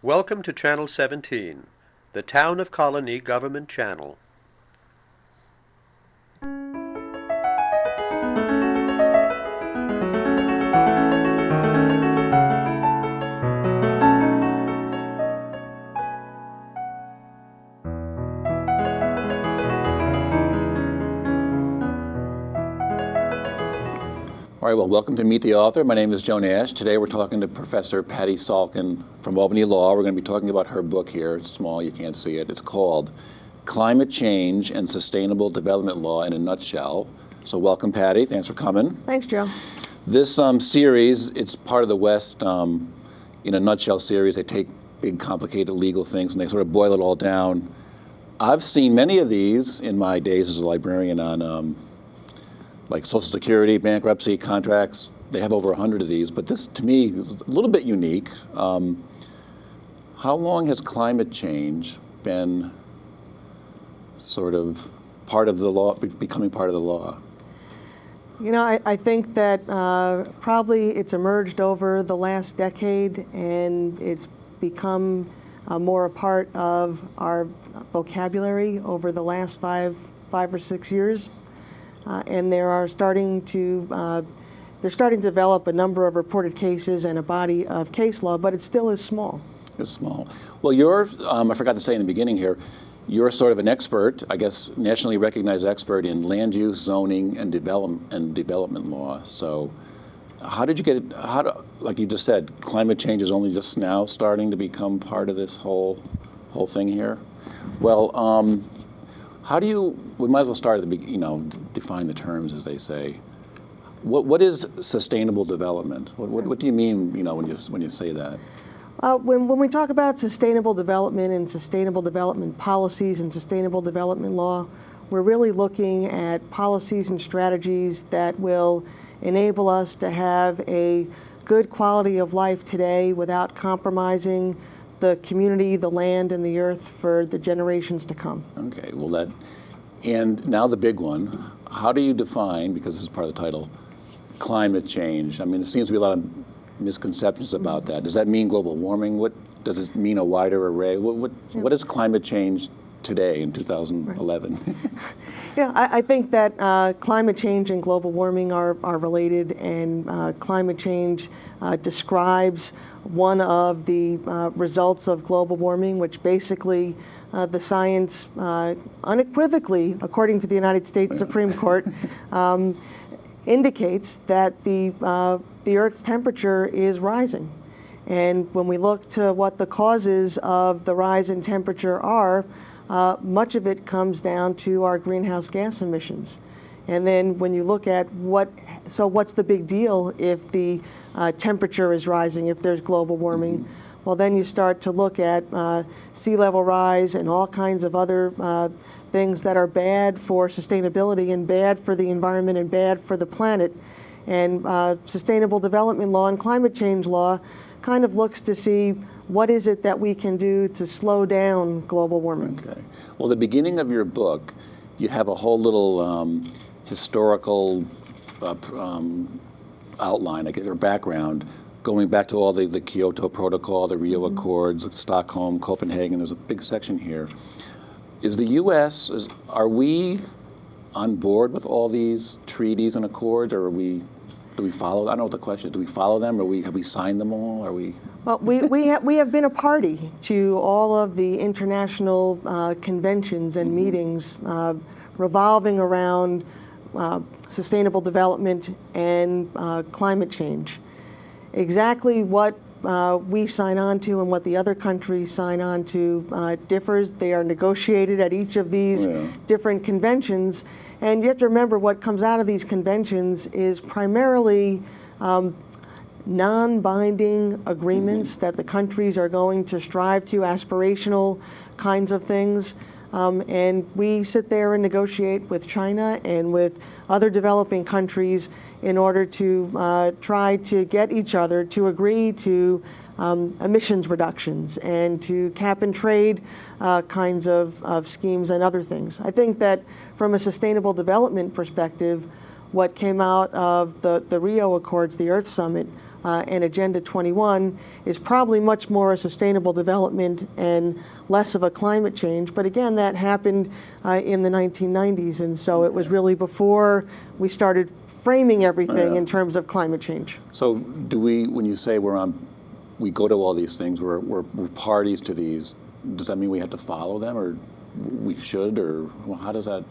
Welcome to Channel 17, the Town of Colonie Government Channel. All right, well, welcome to Meet the Author. My name is Joe Nash. Today we're talking to Professor Patty Salkin from Albany Law. We're going to be talking about her book here. It's small, you can't see it. It's called Climate Change and Sustainable Development Law in a Nutshell. So welcome, Patty. Thanks for coming. Thanks, Joe. This series, it's part of the West in a Nutshell series. They take big, complicated legal things and they sort of boil it all down. I've seen many of these in my days as a librarian on like Social Security, bankruptcy, contracts. They have over 100 of these, but this, to me, is a little bit unique. How long has climate change been sort of part of the law, becoming part of the law? You know, I think that probably it's emerged over the last decade, and it's become more a part of our vocabulary over the last five or 6 years. And they're starting to develop a number of reported cases and a body of case law, but it still is small. It's small. Well, you're, I forgot to say in the beginning here, you're sort of an expert, I guess, nationally recognized expert in land use, zoning, and development law. So how did you get it, like you just said, climate change is only just now starting to become part of this whole thing here? Well, we might as well start at the beginning, define the terms, as they say. What is sustainable development? What do you mean, when you say that? When we talk about sustainable development and sustainable development policies and sustainable development law, we're really looking at policies and strategies that will enable us to have a good quality of life today without compromising the community, the land, and the earth for the generations to come. Okay, well and now the big one, how do you define, because this is part of the title, climate change? I mean, there seems to be a lot of misconceptions about that. Does that mean global warming? What does it mean, a wider array? What is climate change today in 2011? Right. I think that climate change and global warming are related, and climate change describes one of the results of global warming, which basically the science unequivocally, according to the United States Supreme Court, indicates that the Earth's temperature is rising. And when we look to what the causes of the rise in temperature are, much of it comes down to our greenhouse gas emissions. And then when you look at what's the big deal if the temperature is rising, if there's global warming? Mm-hmm. Well, then you start to look at sea level rise and all kinds of other things that are bad for sustainability and bad for the environment and bad for the planet. And sustainable development law and climate change law kind of looks to see what is it that we can do to slow down global warming. Okay. Well, the beginning of your book, you have a whole little historical outline, or background, going back to all the Kyoto Protocol, the Rio mm-hmm. Accords, Stockholm, Copenhagen. There's a big section here. Is the U.S., are we on board with all these treaties and accords, or do we follow? I don't know what the question is. Do we follow them, or have we signed them all? Are we? Well, we have been a party to all of the international conventions and mm-hmm. meetings revolving around sustainable development and climate change. Exactly what we sign on to and what the other countries sign on to differs. They are negotiated at each of these different conventions. And you have to remember what comes out of these conventions is primarily non-binding agreements mm-hmm. that the countries are going to strive to, aspirational kinds of things. And we sit there and negotiate with China and with other developing countries in order to try to get each other to agree to emissions reductions and to cap and trade kinds of schemes and other things. I think that from a sustainable development perspective, what came out of the Rio Accords, the Earth Summit, and Agenda 21 is probably much more a sustainable development and less of a climate change. But again, that happened in the 1990s, and so it was really before we started framing everything in terms of climate change. So do we, when you say we go to all these things, we're parties to these, does that mean we have to follow them, or we should, or well, how does that,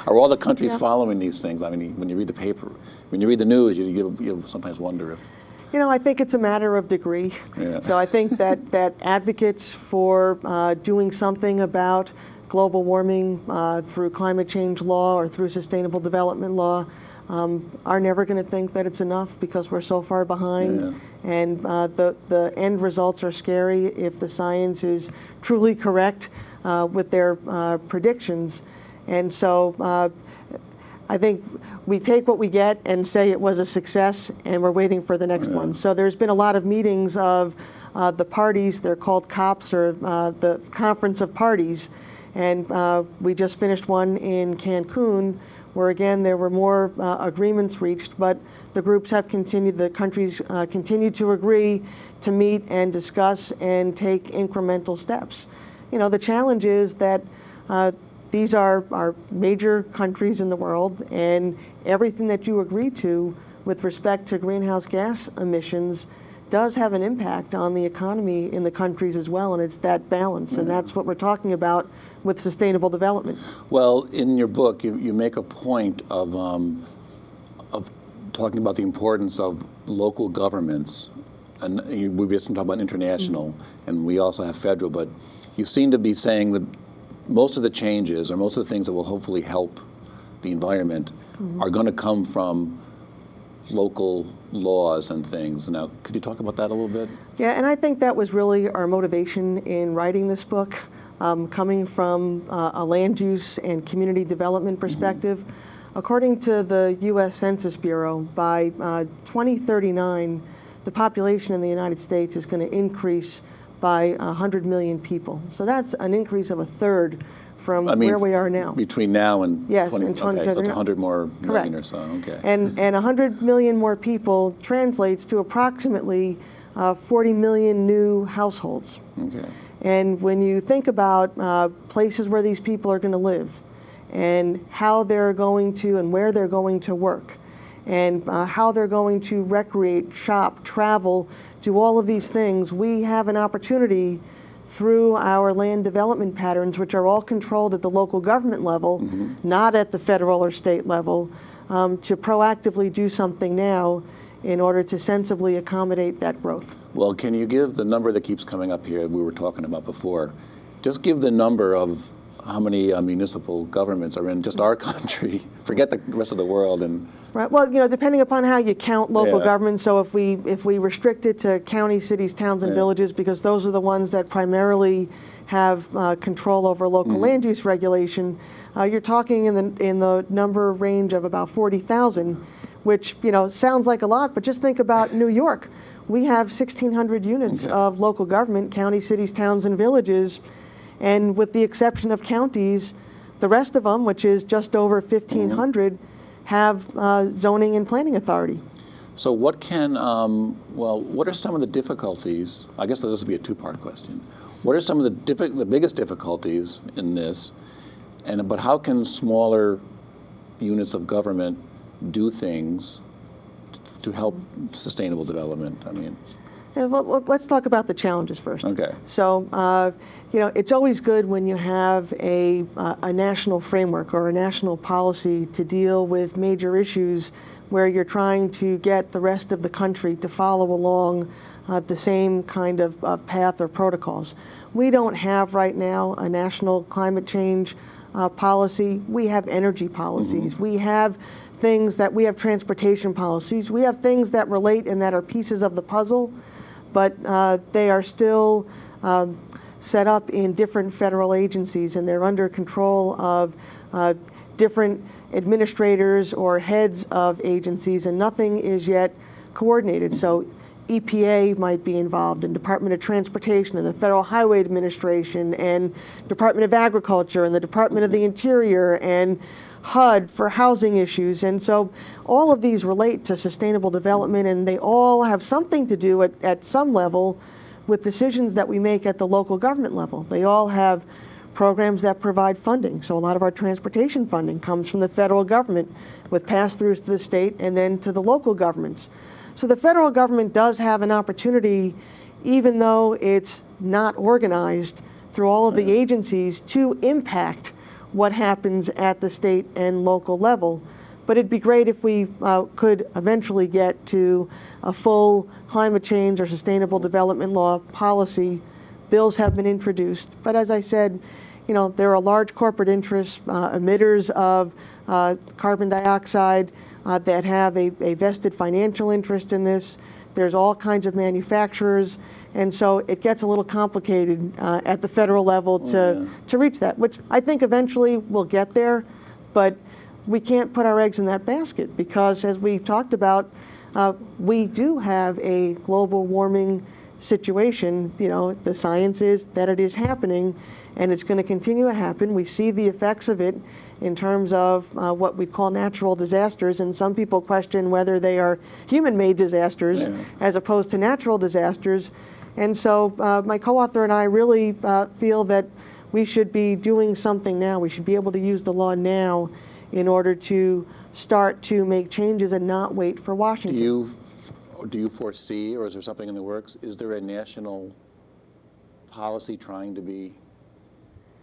are all the countries following these things? I mean, when you read the paper, when you read the news, you sometimes wonder if. You know, I think it's a matter of degree. Yeah. So I think that advocates for doing something about global warming through climate change law or through sustainable development law are never going to think that it's enough because we're so far behind. Yeah. And the end results are scary if the science is truly correct with their predictions. And so I think we take what we get and say it was a success, and we're waiting for the next one. So there's been a lot of meetings of the parties. They're called COPs, or the Conference of Parties. And we just finished one in Cancun, where again there were more agreements reached, but the groups have continued, the countries continue to agree to meet and discuss and take incremental steps. You know, the challenge is that these are major countries in the world, and everything that you agree to with respect to greenhouse gas emissions does have an impact on the economy in the countries as well, and it's that balance, and that's what we're talking about with sustainable development. Well, in your book, you make a point of talking about the importance of local governments, and we've been talking about international, and we also have federal, but you seem to be saying that most of the changes, or most of the things that will hopefully help the environment, are going to come from local laws and things. Now, could you talk about that a little bit? Yeah, and I think that was really our motivation in writing this book, coming from a land use and community development perspective. According to the U.S. Census Bureau, by 2039, the population in the United States is going to increase by 100 million people. So that's an increase of a third from where we are now. Between now and yes, 20, and 20, okay, so it's 100 more correct. million or so, okay. And 100 million more people translates to approximately 40 million new households. Okay. And when you think about places where these people are going to live, and how they're going to and where they're going to work, and how they're going to recreate, shop, travel, do all of these things, we have an opportunity through our land development patterns, which are all controlled at the local government level, not at the federal or state level, to proactively do something now in order to sensibly accommodate that growth. Well, can you give the number that keeps coming up here we were talking about before? Just give the number of how many municipal governments are in just our country. Forget the rest of the world. And right. Well, you know, depending upon how you count local government. So if we restrict it to counties, cities, towns, and villages, because those are the ones that primarily have control over local land use regulation, you're talking in the number range of about 40,000, which sounds like a lot. But just think about New York. We have 1,600 units of local government, counties, cities, towns, and villages. And with the exception of counties, the rest of them, which is just over 1,500, have zoning and planning authority. so what can, what are some of the difficulties? I guess this would be a two-part question. What are some of the biggest difficulties in this? But how can smaller units of government do things to help sustainable development? I mean. Yeah, well, let's talk about the challenges first. Okay. So, it's always good when you have a national framework or a national policy to deal with major issues where you're trying to get the rest of the country to follow along the same kind of path or protocols. We don't have right now a national climate change policy. We have energy policies. We have things that we have transportation policies. We have things that relate and that are pieces of the puzzle, but they are still set up in different federal agencies, and they're under control of different administrators or heads of agencies, and nothing is yet coordinated. So EPA might be involved, and Department of Transportation, and the Federal Highway Administration, and Department of Agriculture, and the Department of the Interior, and HUD for housing issues. And so all of these relate to sustainable development, and they all have something to do at some level with decisions that we make at the local government level. They all have programs that provide funding. So a lot of our transportation funding comes from the federal government with pass-throughs to the state and then to the local governments. So the federal government does have an opportunity, even though it's not organized through all of the agencies, to impact what happens at the state and local level. But it'd be great if we could eventually get to a full climate change or sustainable development law policy. Bills have been introduced, but as I said, there are large corporate interests, emitters of carbon dioxide that have a vested financial interest in this. There's all kinds of manufacturers, and so it gets a little complicated at the federal level to reach that, which I think eventually we'll get there, but we can't put our eggs in that basket because, as we talked about, we do have a global warming situation. The science is that it is happening, and it's going to continue to happen. We see the effects of it in terms of what we call natural disasters, and some people question whether they are human-made disasters as opposed to natural disasters. And so my co-author and I really feel that we should be doing something now. We should be able to use the law now in order to start to make changes and not wait for Washington. Do you foresee, or is there something in the works, is there a national policy trying to be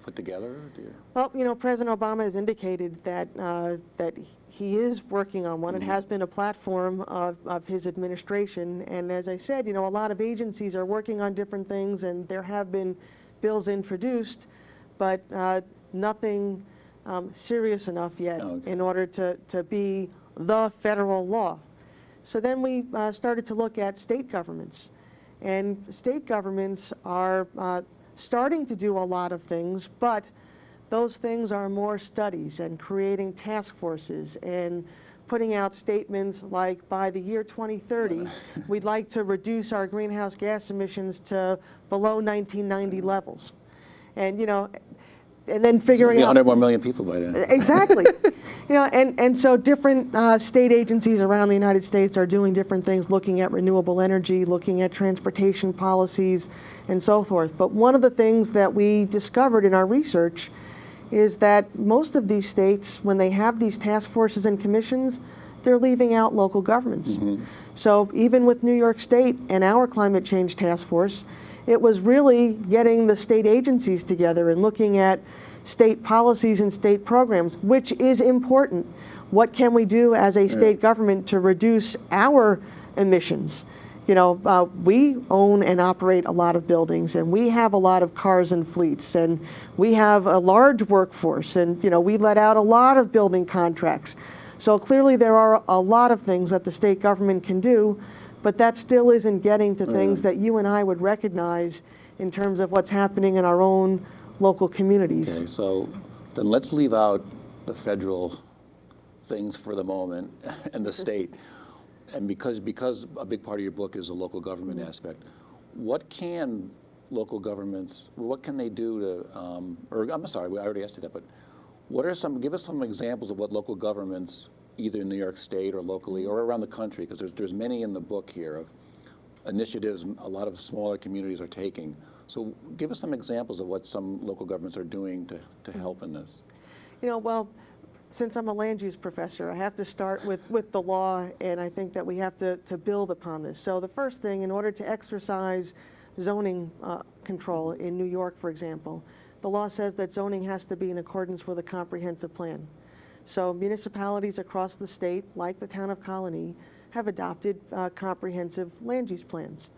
put together? Well, President Obama has indicated that that he is working on one. It has been a platform of his administration, and as I said, a lot of agencies are working on different things, and there have been bills introduced, but nothing serious enough yet in order to be the federal law. So then we started to look at state governments, and state governments are starting to do a lot of things, but those things are more studies and creating task forces and putting out statements like, by the year 2030, we'd like to reduce our greenhouse gas emissions to below 1990 levels. And, and then figuring out 100 more million people by then. Exactly. And so different state agencies around the United States are doing different things, looking at renewable energy, looking at transportation policies, and so forth. But one of the things that we discovered in our research is that most of these states, when they have these task forces and commissions, they're leaving out local governments. So even with New York State and our climate change task force, it was really getting the state agencies together and looking at state policies and state programs, which is important. What can we do as a state government to reduce our emissions? We own and operate a lot of buildings, and we have a lot of cars and fleets, and we have a large workforce, and we let out a lot of building contracts. So clearly there are a lot of things that the state government can do, but that still isn't getting to things that you and I would recognize in terms of what's happening in our own local communities. Okay, so then let's leave out the federal things for the moment and the state. And because a big part of your book is the local government aspect, what can local governments, what can they do to, or I'm sorry, I already asked you that, but give us some examples of what local governments, either in New York State or locally or around the country, because there's many in the book here of initiatives a lot of smaller communities are taking. So give us some examples of what some local governments are doing to help in this. Well, since I'm a land use professor, I have to start with the law, and I think that we have to build upon this. So the first thing, in order to exercise zoning control in New York, for example, the law says that zoning has to be in accordance with a comprehensive plan. So municipalities across the state, like the town of Colonie, have adopted comprehensive land use plans.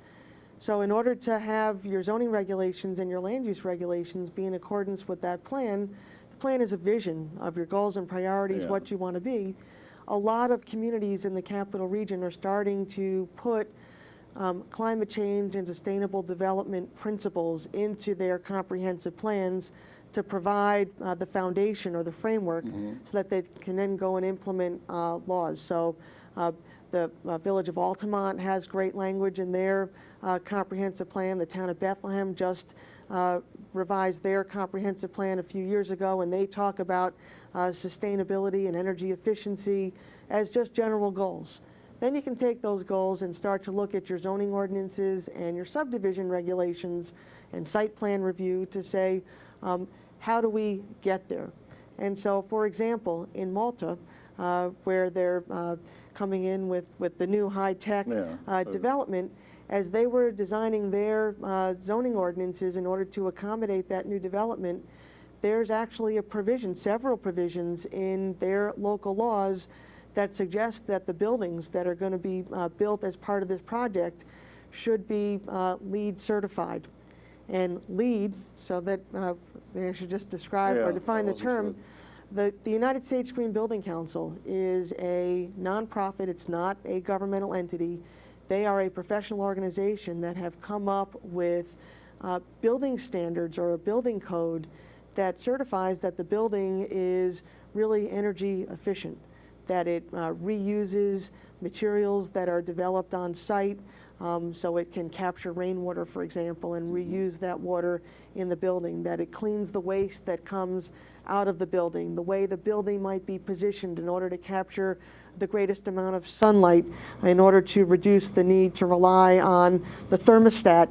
So in order to have your zoning regulations and your land use regulations be in accordance with that plan, the plan is a vision of your goals and priorities, what you want to be. A lot of communities in the capital region are starting to put climate change and sustainable development principles into their comprehensive plans to provide the foundation or the framework so that they can then go and implement laws. So The Village of Altamont has great language in their comprehensive plan. The town of Bethlehem just revised their comprehensive plan a few years ago, and they talk about sustainability and energy efficiency as just general goals. Then you can take those goals and start to look at your zoning ordinances and your subdivision regulations and site plan review to say, how do we get there? And so, for example, in Malta, where they're coming in with the new high-tech development, as they were designing their zoning ordinances in order to accommodate that new development, there's actually a provision, several provisions in their local laws that suggest that the buildings that are going to be built as part of this project should be LEED certified. And LEED, so that I should just describe or define the term, the United States Green Building Council is a nonprofit. It's not a governmental entity. They are a professional organization that have come up with building standards or a building code that certifies that the building is really energy efficient, that it reuses materials that are developed on site, so it can capture rainwater, for example, and reuse that water in the building, that it cleans the waste that comes out of the building, the way the building might be positioned in order to capture the greatest amount of sunlight in order to reduce the need to rely on the thermostat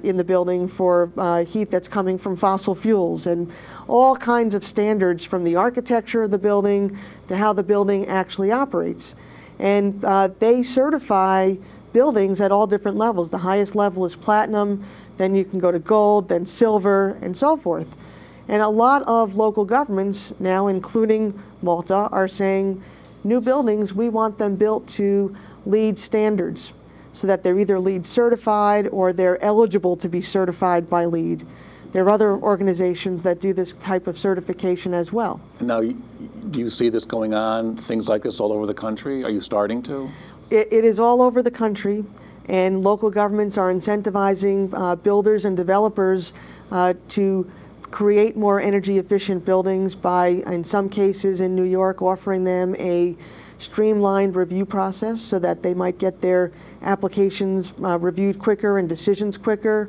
in the building for heat that's coming from fossil fuels, and all kinds of standards from the architecture of the building to how the building actually operates. And they certify buildings at all different levels. The highest level is platinum, then you can go to gold, then silver, and so forth. And a lot of local governments now, including Malta, are saying, new buildings, we want them built to LEED standards, so that they're either LEED certified or they're eligible to be certified by LEED. There are other organizations that do this type of certification as well. Now, do you see this going on, things like this all over the country? Are you starting to? It is all over the country, and local governments are incentivizing builders and developers to create more energy efficient buildings by, in some cases in New York, offering them a streamlined review process so that they might get their applications reviewed quicker and decisions quicker,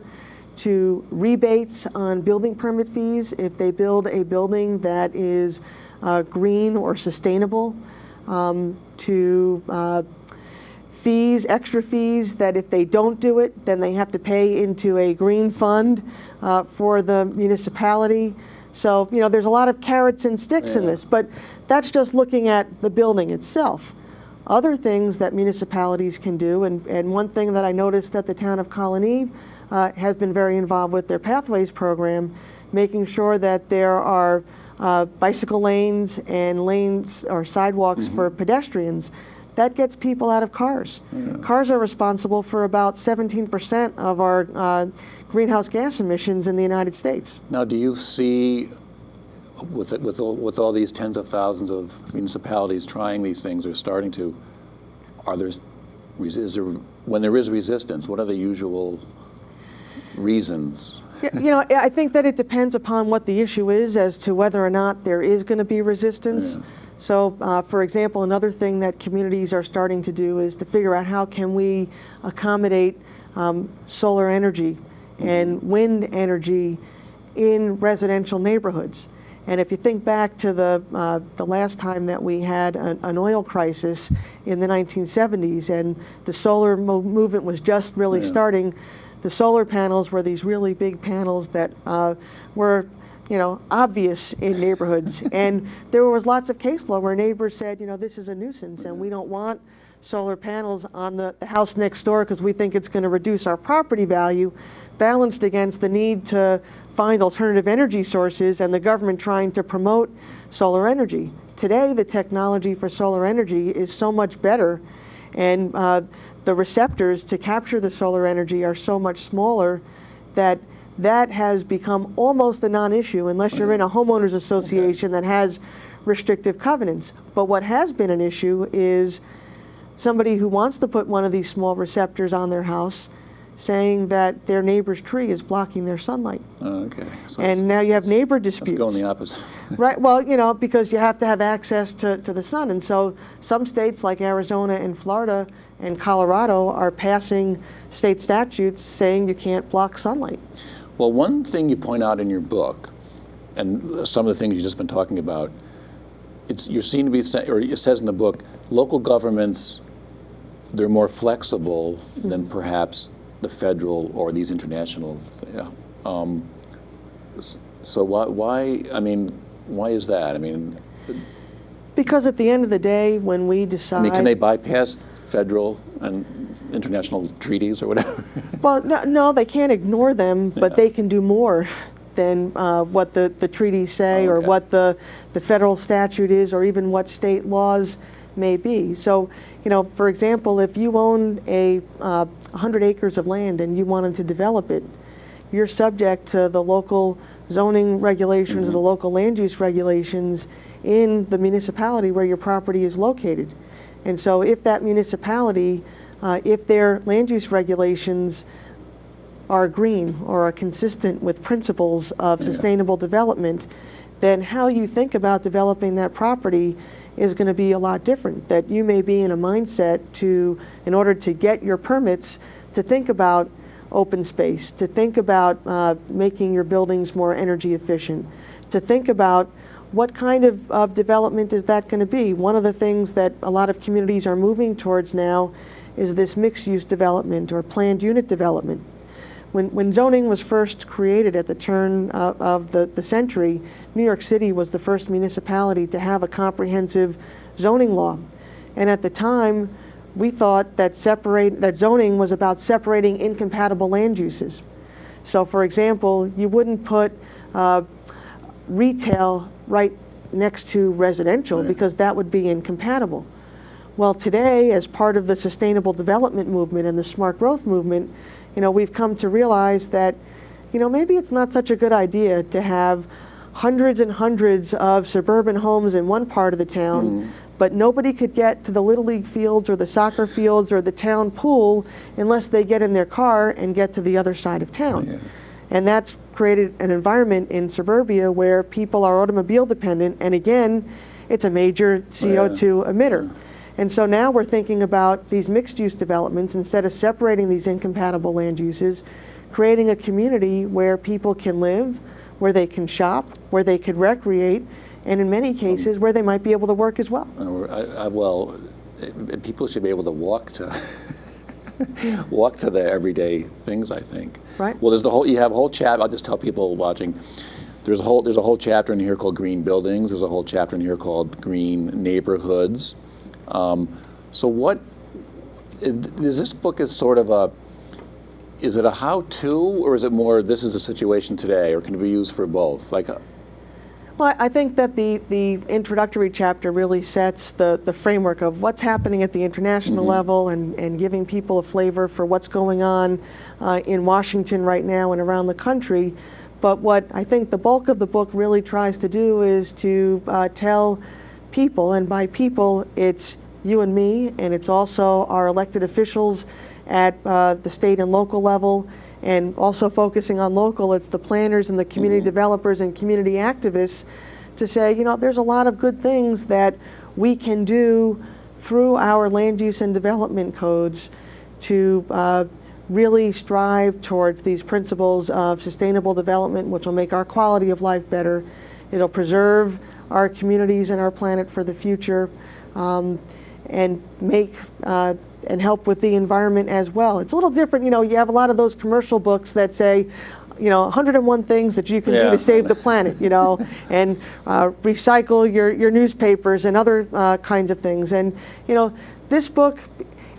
to rebates on building permit fees if they build a building that is green or sustainable, to fees, extra fees, that if they don't do it, then they have to pay into a green fund for the municipality. So, you know, there's a lot of carrots and sticks in this, but that's just looking at the building itself. Other things that municipalities can do, and one thing that I noticed that the town of Colonie has been very involved with their Pathways program, making sure that there are bicycle lanes and lanes or sidewalks for pedestrians. That gets people out of cars. Cars are responsible for about 17% of our greenhouse gas emissions in the United States. Now, do you see, with all these tens of thousands of municipalities trying these things or starting to, when there is resistance, what are the usual reasons? You know, I think that it depends upon what the issue is as to whether or not there is going to be resistance. So, for example, another thing that communities are starting to do is to figure out how can we accommodate solar energy and wind energy in residential neighborhoods. And if you think back to the last time that we had an oil crisis in the 1970s and the solar movement was just really starting, the solar panels were these really big panels that were, you know, obvious in neighborhoods. And there was lots of case law where neighbors said, you know, this is a nuisance and we don't want solar panels on the house next door because we think it's going to reduce our property value, balanced against the need to find alternative energy sources and the government trying to promote solar energy. Today, the technology for solar energy is so much better, and the receptors to capture the solar energy are so much smaller that that has become almost a non-issue unless you're in a homeowners association that has restrictive covenants. But what has been an issue is somebody who wants to put one of these small receptors on their house saying that their neighbor's tree is blocking their sunlight. Okay. So And now you have neighbor let's disputes. go in the opposite. Right, well, because you have to have access to the sun. And so some states like Arizona and Florida and Colorado are passing state statutes saying you can't block sunlight. Well, one thing you point out in your book, and some of the things you've just been talking about, you seem to be, or it says in the book, local governments, they're more flexible than perhaps the federal or these international. So why? I mean, why is that? I mean, Because at the end of the day, when we decide... can they bypass federal and international treaties or whatever? Well, no, they can't ignore them, but they can do more than what the treaties say or what the federal statute is or even what state laws may be. So, for example, if you own 100 acres of land and you wanted to develop it, you're subject to the local zoning regulations, the local land use regulations in the municipality where your property is located. And so if that municipality, if their land use regulations are green or are consistent with principles of sustainable development, then how you think about developing that property is going to be a lot different. That you may be in a mindset in order to get your permits, to think about open space, to think about making your buildings more energy efficient, to think about what kind of development is that going to be. One of the things that a lot of communities are moving towards now is this mixed-use development or planned unit development. When zoning was first created at the turn of the century, New York City was the first municipality to have a comprehensive zoning law. And at the time, we thought that zoning was about separating incompatible land uses. So for example, you wouldn't put retail right next to residential because that would be incompatible. Well, today, as part of the sustainable development movement and the smart growth movement, we've come to realize that, maybe it's not such a good idea to have hundreds and hundreds of suburban homes in one part of the town, but nobody could get to the Little League fields or the soccer fields or the town pool unless they get in their car and get to the other side of town. Yeah. And that's created an environment in suburbia where people are automobile dependent, and again, it's a major CO2 emitter. And so now we're thinking about these mixed-use developments, instead of separating these incompatible land uses, creating a community where people can live, where they can shop, where they could recreate, and in many cases where they might be able to work as well. People should be able to walk to walk to the everyday things, I think. Right. Well, you have a whole chapter. I'll just tell people watching. There's a whole chapter in here called Green Buildings. There's a whole chapter in here called Green Neighborhoods. So what is this book is sort of is it a how-to, or is it more this is a situation today, or can it be used for both? Well, I think that the introductory chapter really sets the framework of what's happening at the international level and giving people a flavor for what's going on in Washington right now and around the country. But what I think the bulk of the book really tries to do is to tell people, and by people, it's you and me, and it's also our elected officials at the state and local level, and also focusing on local, it's the planners and the community developers and community activists to say, there's a lot of good things that we can do through our land use and development codes to really strive towards these principles of sustainable development, which will make our quality of life better. It'll preserve our communities and our planet for the future, and make and help with the environment as well. It's a little different, you have a lot of those commercial books that say, 101 things that you can do to save the planet, and recycle your newspapers and other kinds of things. And, this book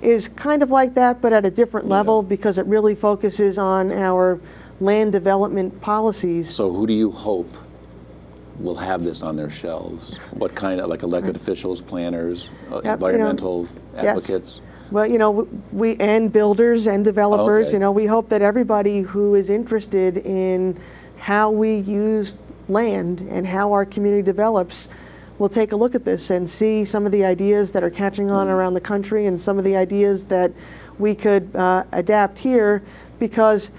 is kind of like that, but at a different level, because it really focuses on our land development policies. So who do you hope will have this on their shelves? What kind of, like elected officials, planners, environmental advocates? Yes. Well, we and builders and developers, we hope that everybody who is interested in how we use land and how our community develops will take a look at this and see some of the ideas that are catching on around the country and some of the ideas that we could adapt here because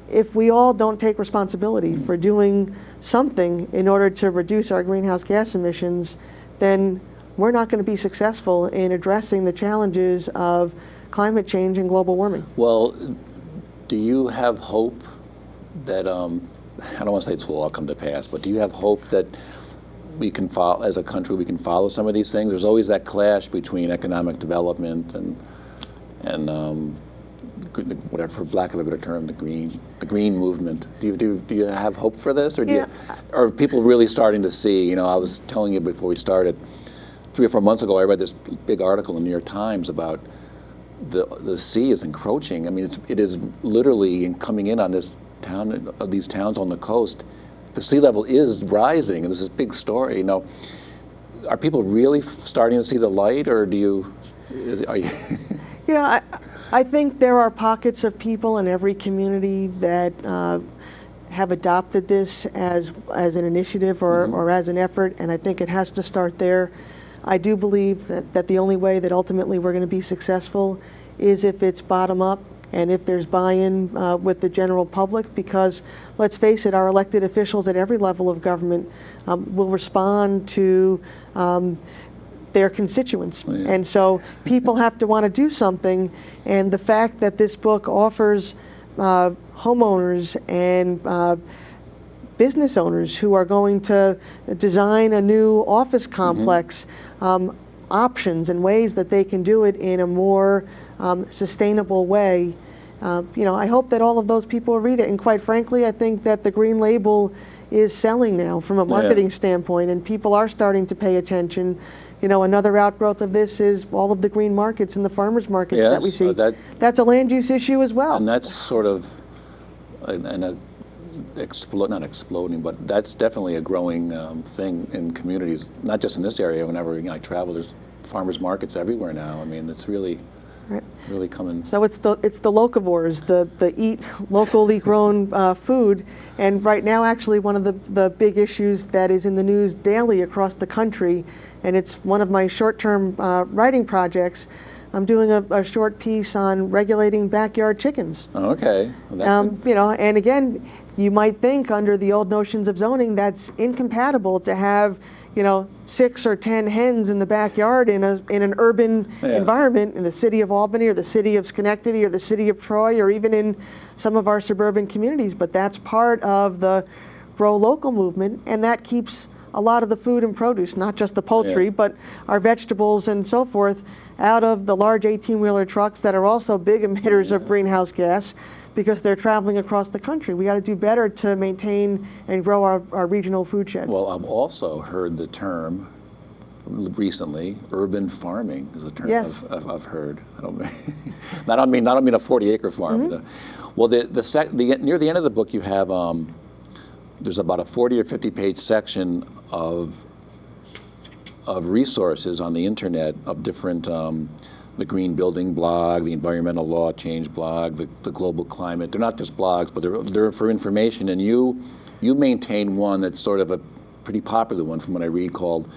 if we all don't take responsibility for doing something in order to reduce our greenhouse gas emissions, then we're not going to be successful in addressing the challenges of climate change and global warming. Well, do you have hope that, I don't want to say this will all come to pass, but do you have hope that we can follow, as a country, we can follow some of these things? There's always that clash between economic development and whatever, for lack of a better term, the green movement. Do you have hope for this, or are people really starting to see? You know, I was telling you before we started, 3 or 4 months ago, I read this big article in the New York Times about the sea is encroaching. I mean, it is literally coming in on this town, these towns on the coast. The sea level is rising, and there's this big story. You know, are people really starting to see the light, or are you? You know, I think there are pockets of people in every community that have adopted this as an initiative or as an effort, and I think it has to start there. I do believe that the only way that ultimately we're going to be successful is if it's bottom up and if there's buy-in with the general public, because let's face it, our elected officials at every level of government will respond to their constituents. Oh, yeah. And so people have to want to do something, and the fact that this book offers homeowners and business owners who are going to design a new office complex options and ways that they can do it in a more sustainable way. You know, I hope that all of those people read it, and quite frankly, I think that the Green Label is selling now from a marketing standpoint, and people are starting to pay attention. You know, another outgrowth of this is all of the green markets and the farmers markets that we see. That's a land use issue as well. And that's sort of not exploding, but that's definitely a growing thing in communities, not just in this area. Whenever I travel, there's farmers markets everywhere now. I mean, it's really coming. So it's the locavores, the eat locally grown food, and right now actually one of the big issues that is in the news daily across the country, and it's one of my short-term writing projects. I'm doing a short piece on regulating backyard chickens. Oh, okay. Well, you know, and again, you might think under the old notions of zoning that's incompatible to have, you know, 6 or 10 hens in the backyard in an urban environment in the city of Albany or the city of Schenectady or the city of Troy or even in some of our suburban communities. But that's part of the Grow Local movement, and that keeps a lot of the food and produce, not just the poultry, but our vegetables and so forth, out of the large 18-wheeler trucks that are also big emitters of greenhouse gas because they're traveling across the country. We got to do better to maintain and grow our regional food sheds. Well, I've also heard the term recently, urban farming is a term I've heard. I don't mean a 40-acre farm. Well, near the end of the book, you have there's about a 40 or 50-page section of resources on the internet of different, the Green Building blog, the Environmental Law Change blog, the Global Climate. They're not just blogs, but they're for information. And you maintain one that's sort of a pretty popular one from what I read called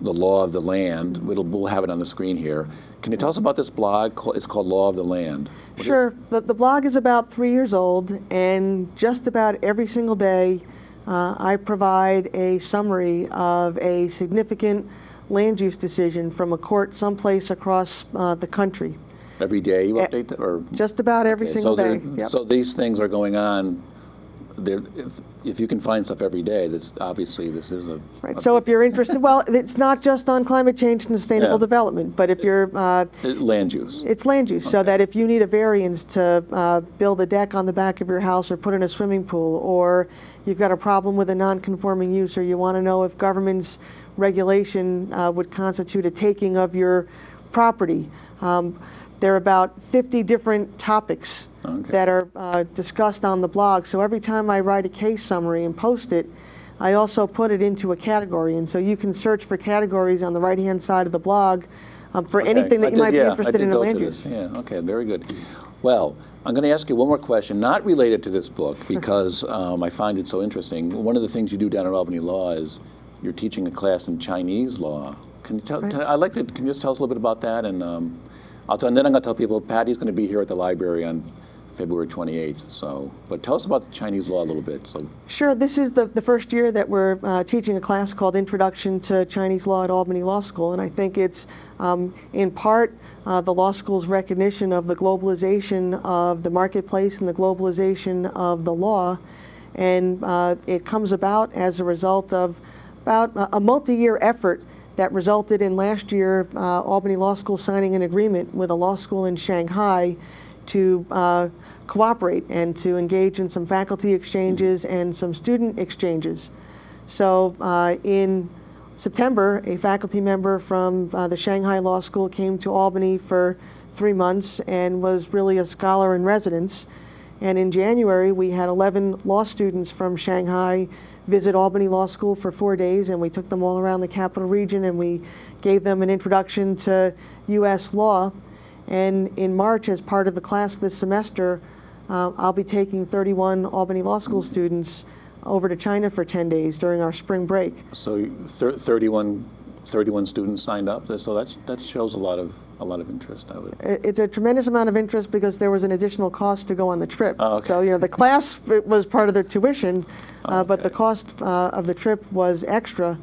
The Law of the Land. We'll have it on the screen here. Can you tell us about this blog? It's called Law of the Land. Sure. The blog is about 3 years old, and just about every single day I provide a summary of a significant land use decision from a court someplace across the country. Every day you update that? Or? Just about every single day. Yep. So these things are going on. If you can find stuff every day, this is a... Right, so if you're interested, well, it's not just on climate change and sustainable development, but if you're... land use. It's land use, so that if you need a variance to build a deck on the back of your house or put in a swimming pool, or you've got a problem with a non-conforming use, or you want to know if government's regulation would constitute a taking of your property. There are about 50 different topics that are discussed on the blog. So every time I write a case summary and post it, I also put it into a category. And so you can search for categories on the right-hand side of the blog for anything that you might be interested in land use. Yeah, okay, very good. Well, I'm going to ask you one more question, not related to this book, because I find it so interesting. One of the things you do down at Albany Law is you're teaching a class in Chinese law. Can you can you just tell us a little bit about that? And then I'm going to tell people Patty's going to be here at the library on February 28th. So, but tell us about the Chinese law a little bit. So, Sure. This is the first year that we're teaching a class called Introduction to Chinese Law at Albany Law School, and I think it's in part the law school's recognition of the globalization of the marketplace and the globalization of the law, and it comes about as a result of about a multi-year effort that resulted in last year Albany Law School signing an agreement with a law school in Shanghai to cooperate and to engage in some faculty exchanges and some student exchanges. So in September, a faculty member from the Shanghai Law School came to Albany for 3 months and was really a scholar in residence. And in January, we had 11 law students from Shanghai visit Albany Law School for 4 days, and we took them all around the capital region and we gave them an introduction to U.S. law. And in March, as part of the class this semester, I'll be taking 31 Albany Law School students over to China for 10 days during our spring break. so 31 students signed up. So that shows a lot of interest. I would. It's a tremendous amount of interest because there was an additional cost to go on the trip. Oh, okay. So the class was part of their tuition, but Okay. the cost of the trip was extra.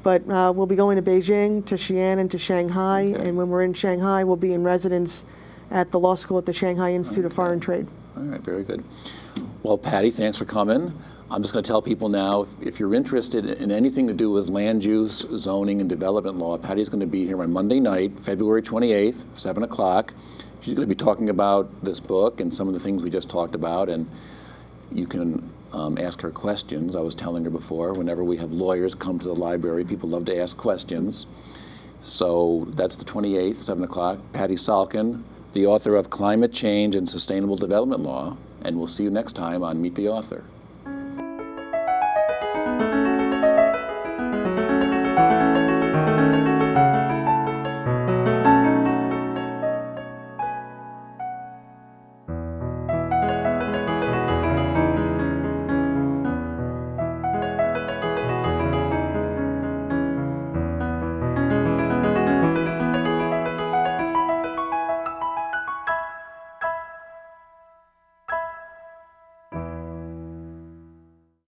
But we'll be going to Beijing, to Xi'an, and to Shanghai. Okay. And when we're in Shanghai, we'll be in residence at the law school at the Shanghai Institute of Foreign Trade. All right, very good. Well, Patty, thanks for coming. I'm just going to tell people now, if you're interested in anything to do with land use, zoning, and development law, Patty's going to be here on Monday night, February 28th, 7 o'clock. She's going to be talking about this book and some of the things we just talked about, and you can ask her questions. I was telling her before, whenever we have lawyers come to the library, people love to ask questions. So that's the 28th, 7 o'clock. Patty Salkin, the author of Climate Change and Sustainable Development Law, and we'll see you next time on Meet the Author.